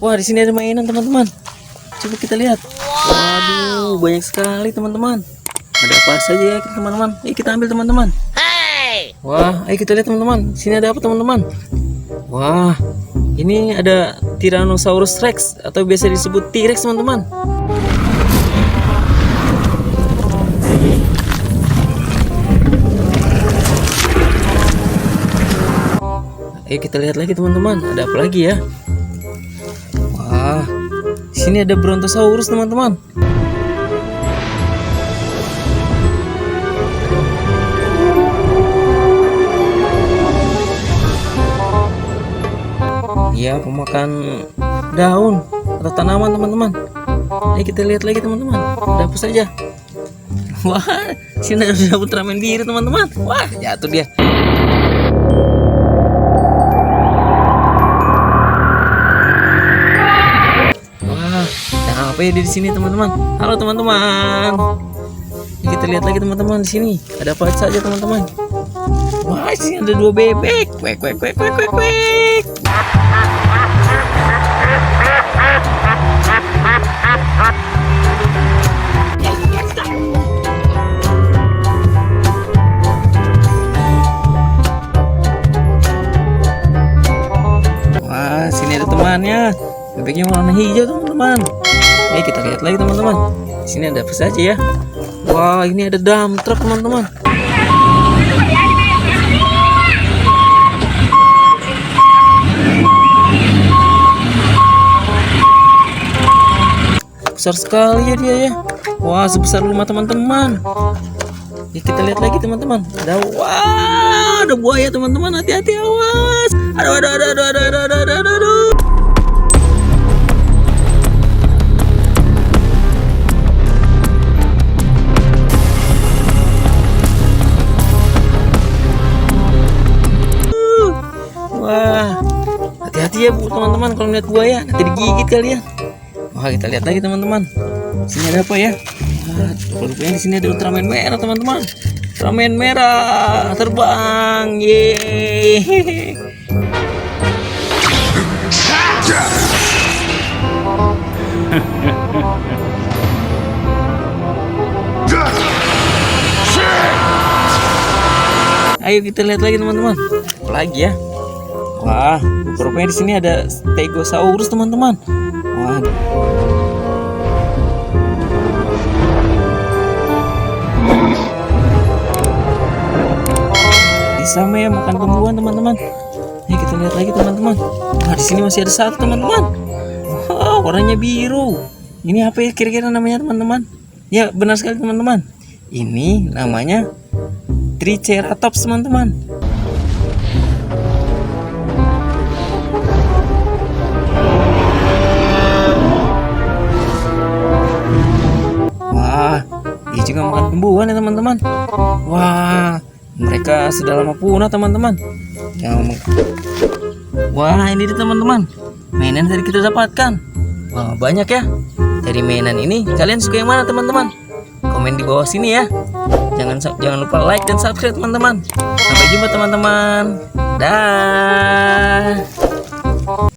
Wah, di sini ada mainan teman-teman. Coba kita lihat. Waduh, banyak sekali teman-teman. Ada apa saja ya teman-teman? Ayo kita ambil teman-teman. Wah, ayo kita lihat teman-teman. Sini ada apa teman-teman? Wah, ini ada Tyrannosaurus Rex atau biasa disebut T-Rex teman-teman. Ayo kita lihat lagi teman-teman. Ada apa lagi ya? Wah, di sini ada Brontosaurus teman-teman. Ya, pemakan daun atau tanaman teman-teman. Ayo kita lihat lagi teman-teman. Ada apa saja? Wah, sini ada Ultraman biru teman-teman. Wah, jatuh dia. Wah, ada apa ya di sini teman-teman? Halo teman-teman. Kita lihat lagi teman-teman di sini. Ada apa saja teman-teman? Wah, sini ada 2 bebek. Kwek kwek kwek kwek kwek kwek. Wah, sini ada temannya. Bebeknya warna hijau teman-teman. Ayo kita lihat lagi teman-teman. Sini ada apa saja ya? Wah, ini ada dump truck teman-teman. Besar sekali ya dia ya. Wah, sebesar rumah teman-teman. Ya, kita lihat lagi teman-teman. Wah, ada buaya teman-teman. Hati-hati, awas. Aduh, aduh, aduh, aduh, aduh, aduh, aduh, aduh, aduh. Wah, hati-hati ya bu teman-teman kalau lihat buaya, nanti digigit kalian. Wah, kita lihat lagi teman-teman. Sini ada apa ya? Wah, rupanya di sini ada Ultraman merah teman-teman. Ultraman merah terbang, yeay. Ayo kita lihat lagi teman-teman. Apa lagi ya? Wah, rupanya di sini ada Stegosaurus teman-teman. Wah. Sama ya makan tumbuhan teman-teman. Nih kita lihat lagi teman-teman. Nah, di sini masih ada satu teman-teman. Wow, warnanya biru. Ini apa ya kira-kira namanya teman-teman? Ya, benar sekali teman-teman. Ini namanya Triceratops teman-teman. Wah, dia juga makan tumbuhan ya teman-teman. Wah, mereka sudah lama punah teman-teman. Wah, ini dia teman-teman. Mainan tadi kita dapatkan. Wah, banyak ya. Dari mainan ini kalian suka yang mana teman-teman? Komen di bawah sini ya. Jangan lupa like dan subscribe teman-teman. Sampai jumpa teman-teman. Dah.